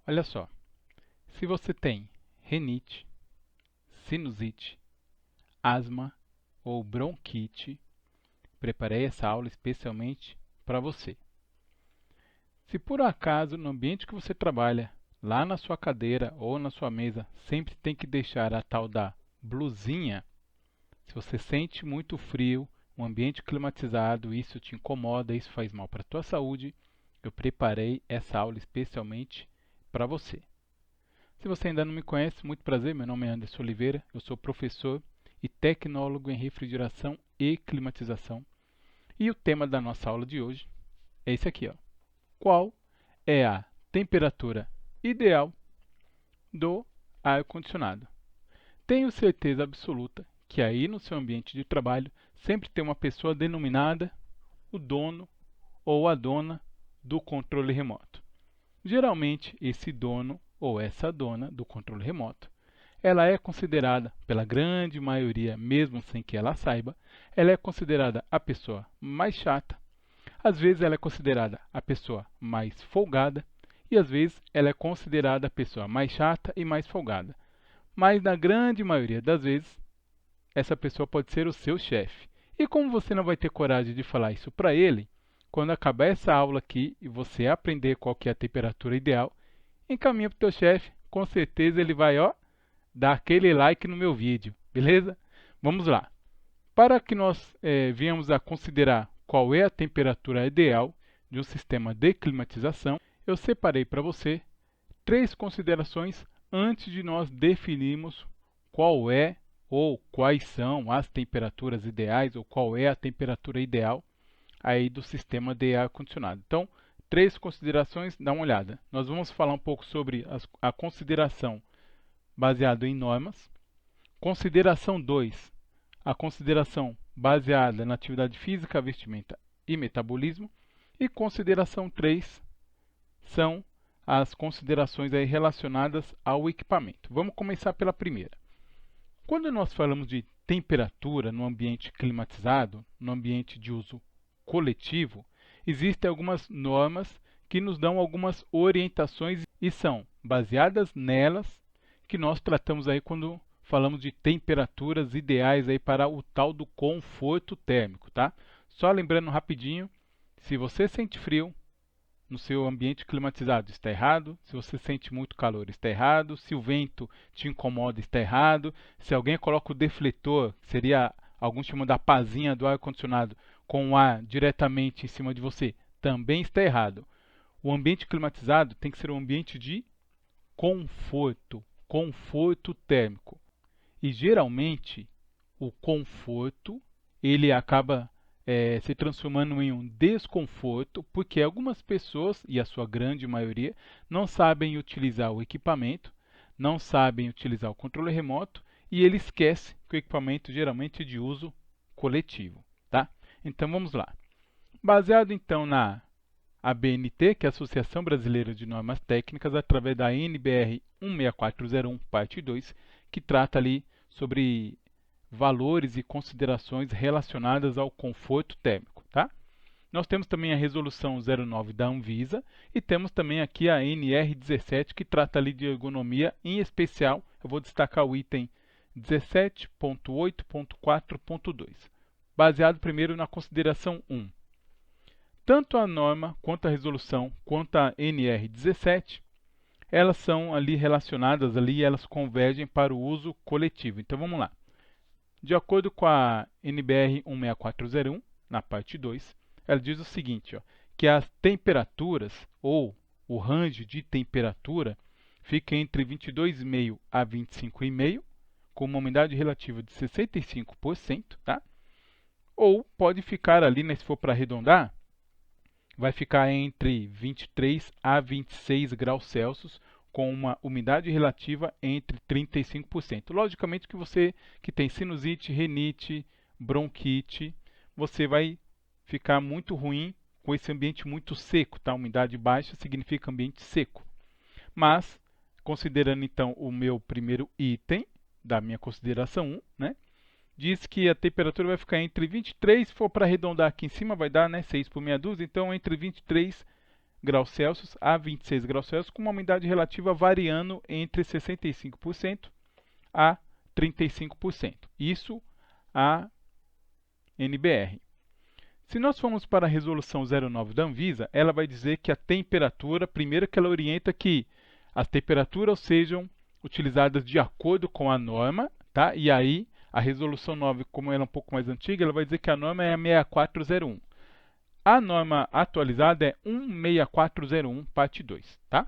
Olha só, se você tem rinite, sinusite, asma ou bronquite, preparei essa aula especialmente para você. Se por acaso no ambiente que você trabalha, lá na sua cadeira ou na sua mesa, sempre tem que deixar a tal da blusinha, se você sente muito frio, um ambiente climatizado, isso te incomoda, isso faz mal para a tua saúde, eu preparei essa aula especialmente para você. Se você ainda não me conhece, muito prazer, meu nome é Anderson Oliveira, eu sou professor e tecnólogo em refrigeração e climatização. E o tema da nossa aula de hoje é esse aqui, ó. Qual é a temperatura ideal do ar-condicionado? Tenho certeza absoluta que aí no seu ambiente de trabalho sempre tem uma pessoa denominada o dono ou a dona do controle remoto. Geralmente, esse dono ou essa dona do controle remoto, ela é considerada, pela grande maioria, mesmo sem que ela saiba, ela é considerada a pessoa mais chata, às vezes ela é considerada a pessoa mais folgada e às vezes ela é considerada a pessoa mais chata e mais folgada. Mas na grande maioria das vezes, essa pessoa pode ser o seu chefe. E como você não vai ter coragem de falar isso para ele, quando acabar essa aula aqui e você aprender qual que é a temperatura ideal, encaminha para o teu chefe, com certeza ele vai, ó, dar aquele like no meu vídeo, beleza? Vamos lá. Para que nós venhamos a considerar qual é a temperatura ideal de um sistema de climatização, eu separei para você 3 considerações antes de nós definirmos qual é ou quais são as temperaturas ideais ou qual é a temperatura ideal aí do sistema de ar-condicionado. Então, 3 considerações, dá uma olhada. Nós vamos falar um pouco sobre a consideração baseada em normas. Consideração 2, a consideração baseada na atividade física, vestimenta e metabolismo. E consideração 3 são as considerações aí relacionadas ao equipamento. Vamos começar pela primeira. Quando nós falamos de temperatura no ambiente climatizado, no ambiente de uso coletivo, existem algumas normas que nos dão algumas orientações e são baseadas nelas que nós tratamos aí quando falamos de temperaturas ideais aí para o tal do conforto térmico, tá? Só lembrando rapidinho, se você sente frio no seu ambiente climatizado, está errado. Se você sente muito calor, está errado. Se o vento te incomoda, está errado. Se alguém coloca o defletor, que seria alguns chamam da pazinha do ar-condicionado, com o ar diretamente em cima de você, também está errado. O ambiente climatizado tem que ser um ambiente de conforto, conforto térmico. E geralmente o conforto ele acaba se transformando em um desconforto, porque algumas pessoas, e a sua grande maioria, não sabem utilizar o equipamento, não sabem utilizar o controle remoto e ele esquece que o equipamento geralmente é de uso coletivo, tá? Então vamos lá. Baseado então na ABNT, que é a Associação Brasileira de Normas Técnicas, através da NBR 16401, parte 2, que trata ali sobre valores e considerações relacionadas ao conforto térmico, tá? Nós temos também a resolução 09 da Anvisa e temos também aqui a NR17 que trata ali de ergonomia, em especial, eu vou destacar o item 17.8.4.2. Baseado primeiro na consideração 1. Tanto a norma, quanto a resolução, quanto a NR17, elas são ali relacionadas ali, elas convergem para o uso coletivo. Então vamos lá. De acordo com a NBR 16401, na parte 2, ela diz o seguinte, ó, que as temperaturas, ou o range de temperatura, fica entre 22,5 a 25,5, com uma umidade relativa de 65%, tá? Ou pode ficar ali, né, se for para arredondar, vai ficar entre 23 a 26 graus Celsius, com uma umidade relativa entre 35%. Logicamente que você que tem sinusite, rinite, bronquite, você vai ficar muito ruim com esse ambiente muito seco, tá? Umidade baixa significa ambiente seco. Mas, considerando então o meu primeiro item da minha consideração 1, né? Diz que a temperatura vai ficar entre 23, se for para arredondar aqui em cima vai dar, né, 6 por meia dúzia, então entre 23 graus Celsius a 26 graus Celsius, com uma umidade relativa variando entre 65% a 35%. Isso a NBR. Se nós formos para a resolução 09 da Anvisa, ela vai dizer que a temperatura, primeiro que ela orienta que as temperaturas sejam utilizadas de acordo com a norma, tá? E aí a resolução 9, como ela é um pouco mais antiga, ela vai dizer que a norma é a 6401. A norma atualizada é 16401, parte 2, tá?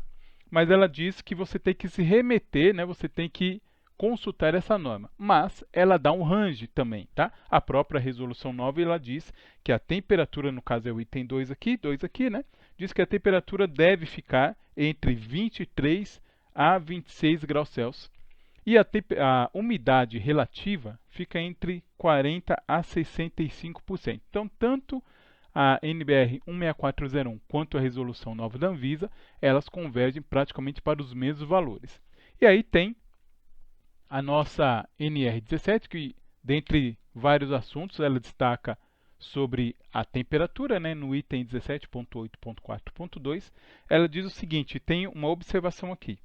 Mas ela diz que você tem que se remeter, né? Você tem que consultar essa norma, mas ela dá um range também, tá? A própria resolução 9, ela diz que a temperatura, no caso é o item 2 aqui, né? Diz que a temperatura deve ficar entre 23 a 26 graus Celsius e a umidade relativa fica entre 40 a 65%. Então, tanto a NBR 16401 quanto a resolução 9 da Anvisa, elas convergem praticamente para os mesmos valores. E aí tem a nossa NR17, que dentre vários assuntos ela destaca sobre a temperatura, né, no item 17.8.4.2, ela diz o seguinte, tem uma observação aqui.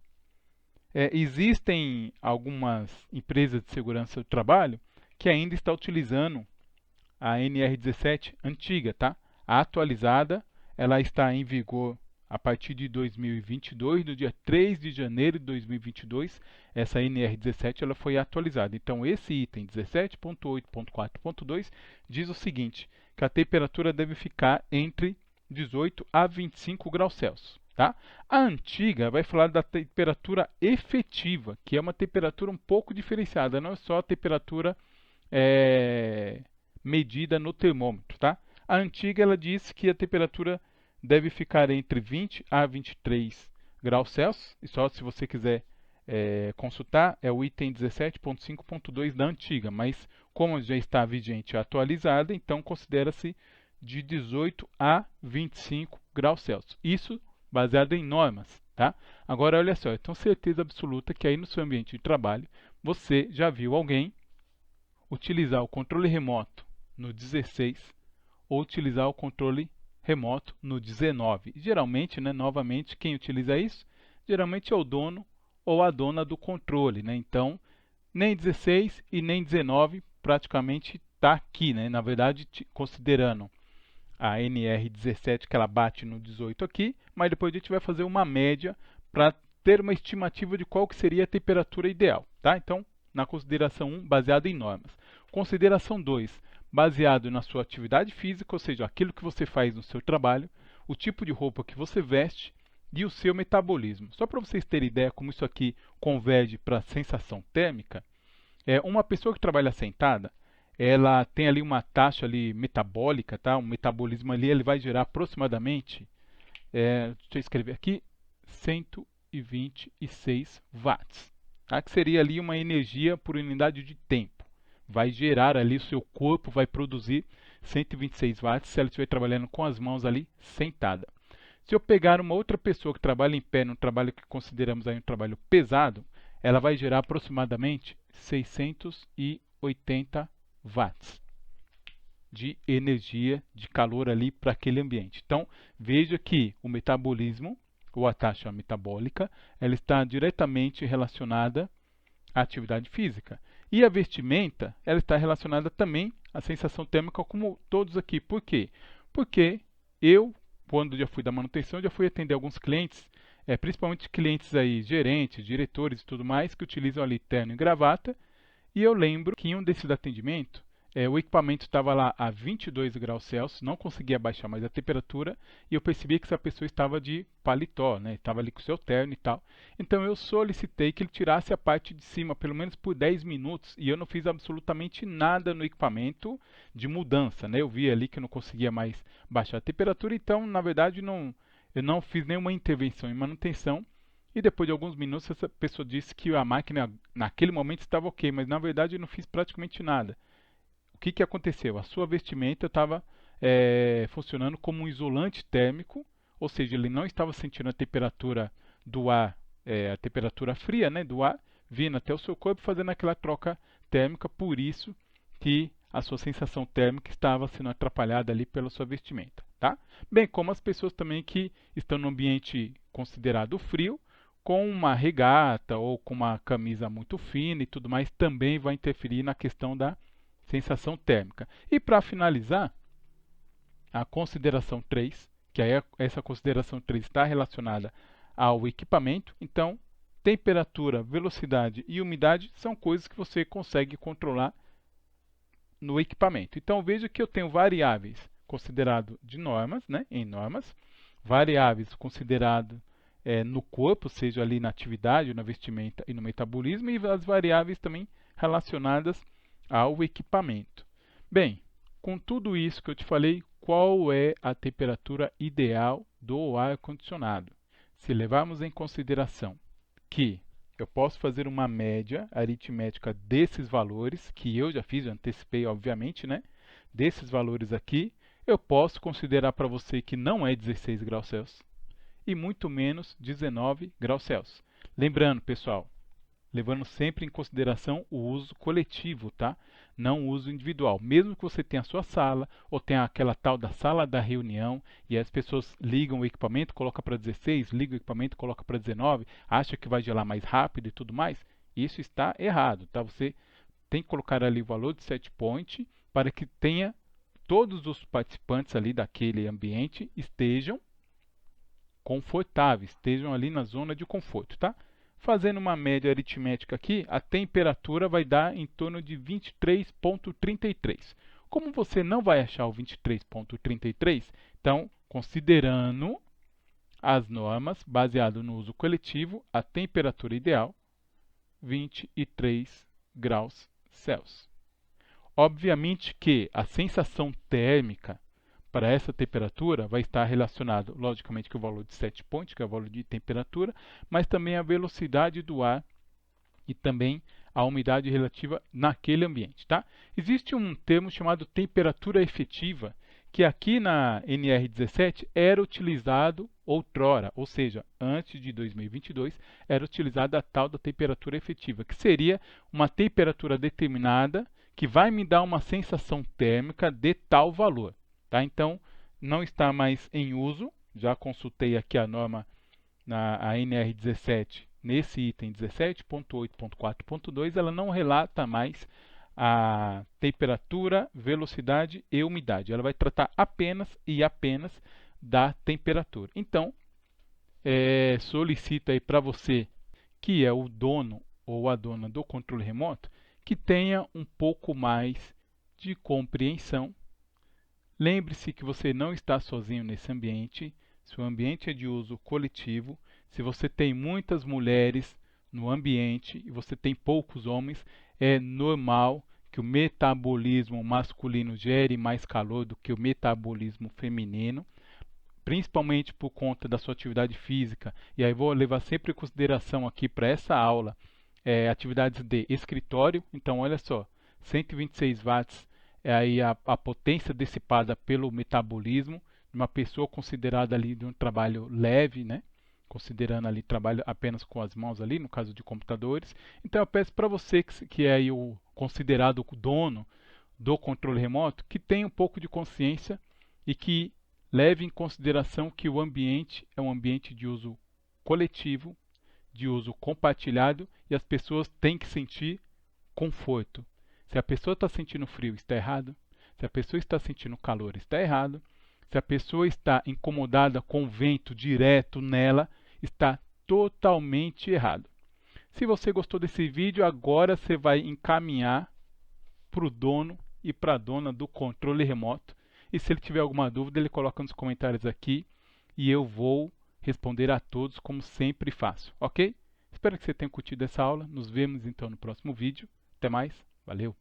Existem algumas empresas de segurança do trabalho que ainda estão utilizando a NR17 antiga, tá? A atualizada, ela está em vigor a partir de 2022, no dia 3 de janeiro de 2022, essa NR17 ela foi atualizada. Então, esse item 17.8.4.2 diz o seguinte, que a temperatura deve ficar entre 18 a 25 graus Celsius. Tá? A antiga vai falar da temperatura efetiva, que é uma temperatura um pouco diferenciada, não é só a temperatura medida no termômetro. Tá? A antiga ela diz que a temperatura deve ficar entre 20 a 23 graus Celsius, e só se você quiser consultar, é o item 17.5.2 da antiga, mas como já está vigente e atualizada, então considera-se de 18 a 25 graus Celsius. Isso baseado em normas, tá? Agora, olha só, eu tenho certeza absoluta que aí no seu ambiente de trabalho, você já viu alguém utilizar o controle remoto no 16 ou utilizar o controle remoto no 19. Geralmente, né, novamente, quem utiliza isso? Geralmente é o dono ou a dona do controle, né? Então, nem 16 e nem 19 praticamente está aqui, né? Na verdade, considerando a NR17 que ela bate no 18 aqui, mas depois a gente vai fazer uma média para ter uma estimativa de qual que seria a temperatura ideal, tá? Então, na consideração 1, baseado em normas. Consideração 2, baseado na sua atividade física, ou seja, aquilo que você faz no seu trabalho, o tipo de roupa que você veste e o seu metabolismo. Só para vocês terem ideia como isso aqui converge para a sensação térmica, uma pessoa que trabalha sentada, ela tem ali uma taxa ali metabólica, tá? Um metabolismo ali, ele vai gerar aproximadamente, deixa eu escrever aqui, 126 watts, tá? Que seria ali uma energia por unidade de tempo. Vai gerar ali, o seu corpo vai produzir 126 watts se ela estiver trabalhando com as mãos ali sentada. Se eu pegar uma outra pessoa que trabalha em pé, num trabalho que consideramos aí um trabalho pesado, ela vai gerar aproximadamente 680 watts de energia, de calor ali para aquele ambiente. Então, veja que o metabolismo, ou a taxa metabólica, ela está diretamente relacionada à atividade física. E a vestimenta, ela está relacionada também à sensação térmica, como todos aqui. Por quê? Porque eu, quando já fui da manutenção, já fui atender alguns clientes, principalmente clientes aí, gerentes, diretores e tudo mais, que utilizam ali terno e gravata, e eu lembro que em um desses atendimentos, o equipamento estava lá a 22 graus Celsius, não conseguia baixar mais a temperatura, e eu percebi que essa pessoa estava de paletó, né? Estava ali com o seu terno e tal. Então eu solicitei que ele tirasse a parte de cima, pelo menos por 10 minutos, e eu não fiz absolutamente nada no equipamento de mudança, né? Eu vi ali que eu não conseguia mais baixar a temperatura, então na verdade eu não fiz nenhuma intervenção em manutenção. E depois de alguns minutos essa pessoa disse que a máquina naquele momento estava ok, mas na verdade eu não fiz praticamente nada. O que aconteceu? A sua vestimenta estava funcionando como um isolante térmico, ou seja, ele não estava sentindo a temperatura do ar, a temperatura fria, né, do ar, vindo até o seu corpo fazendo aquela troca térmica, por isso que a sua sensação térmica estava sendo atrapalhada ali pela sua vestimenta. tá? Bem como as pessoas também que estão no ambiente considerado frio, com uma regata ou com uma camisa muito fina e tudo mais, também vai interferir na questão da sensação térmica. E para finalizar, a consideração 3, que aí essa consideração 3 está relacionada ao equipamento, então temperatura, velocidade e umidade são coisas que você consegue controlar no equipamento. Então veja que eu tenho variáveis consideradas de normas, né, em normas, variáveis consideradas no corpo, seja ali na atividade, na vestimenta e no metabolismo, e as variáveis também relacionadas ao equipamento. Bem, com tudo isso que eu te falei, qual é a temperatura ideal do ar-condicionado? Se levarmos em consideração que eu posso fazer uma média aritmética desses valores, que eu já fiz, eu antecipei, obviamente, né? Desses valores aqui, eu posso considerar para você que não é 16 graus Celsius e muito menos 19 graus Celsius. Lembrando, pessoal, levando sempre em consideração o uso coletivo, tá? Não o uso individual. Mesmo que você tenha a sua sala, ou tenha aquela tal da sala da reunião, e as pessoas ligam o equipamento, coloca para 16, liga o equipamento, coloca para 19, acha que vai gelar mais rápido e tudo mais, isso está errado, tá? Você tem que colocar ali o valor de set point para que tenha todos os participantes ali daquele ambiente estejam confortáveis, estejam ali na zona de conforto, tá? Fazendo uma média aritmética aqui, a temperatura vai dar em torno de 23,33. Como você não vai achar o 23,33, então, considerando as normas, baseado no uso coletivo, a temperatura ideal, 23 graus Celsius. Obviamente que a sensação térmica para essa temperatura vai estar relacionado, logicamente, com o valor de set point, que é o valor de temperatura, mas também a velocidade do ar e também a umidade relativa naquele ambiente, tá? Existe um termo chamado temperatura efetiva, que aqui na NR17 era utilizado outrora, ou seja, antes de 2022, era utilizada a tal da temperatura efetiva, que seria uma temperatura determinada que vai me dar uma sensação térmica de tal valor. Tá? Então, não está mais em uso, já consultei aqui a norma na NR17, nesse item 17.8.4.2, ela não relata mais a temperatura, velocidade e umidade. Ela vai tratar apenas e apenas da temperatura. Então, solicito aí para você, que é o dono ou a dona do controle remoto, que tenha um pouco mais de compreensão. Lembre-se que você não está sozinho nesse ambiente, se o ambiente é de uso coletivo, se você tem muitas mulheres no ambiente e você tem poucos homens, é normal que o metabolismo masculino gere mais calor do que o metabolismo feminino, principalmente por conta da sua atividade física. E aí vou levar sempre em consideração aqui para essa aula atividades de escritório. Então, olha só, 126 watts é aí a potência dissipada pelo metabolismo de uma pessoa considerada ali de um trabalho leve, né? Considerando ali trabalho apenas com as mãos ali, no caso de computadores. Então eu peço para você que é aí o considerado dono do controle remoto, que tenha um pouco de consciência e que leve em consideração que o ambiente é um ambiente de uso coletivo, de uso compartilhado, e as pessoas têm que sentir conforto. Se a pessoa está sentindo frio, está errado. Se a pessoa está sentindo calor, está errado. Se a pessoa está incomodada com o vento direto nela, está totalmente errado. Se você gostou desse vídeo, agora você vai encaminhar para o dono e para a dona do controle remoto. E se ele tiver alguma dúvida, ele coloca nos comentários aqui e eu vou responder a todos como sempre faço, ok? Espero que você tenha curtido essa aula. Nos vemos então no próximo vídeo. Até mais. Valeu!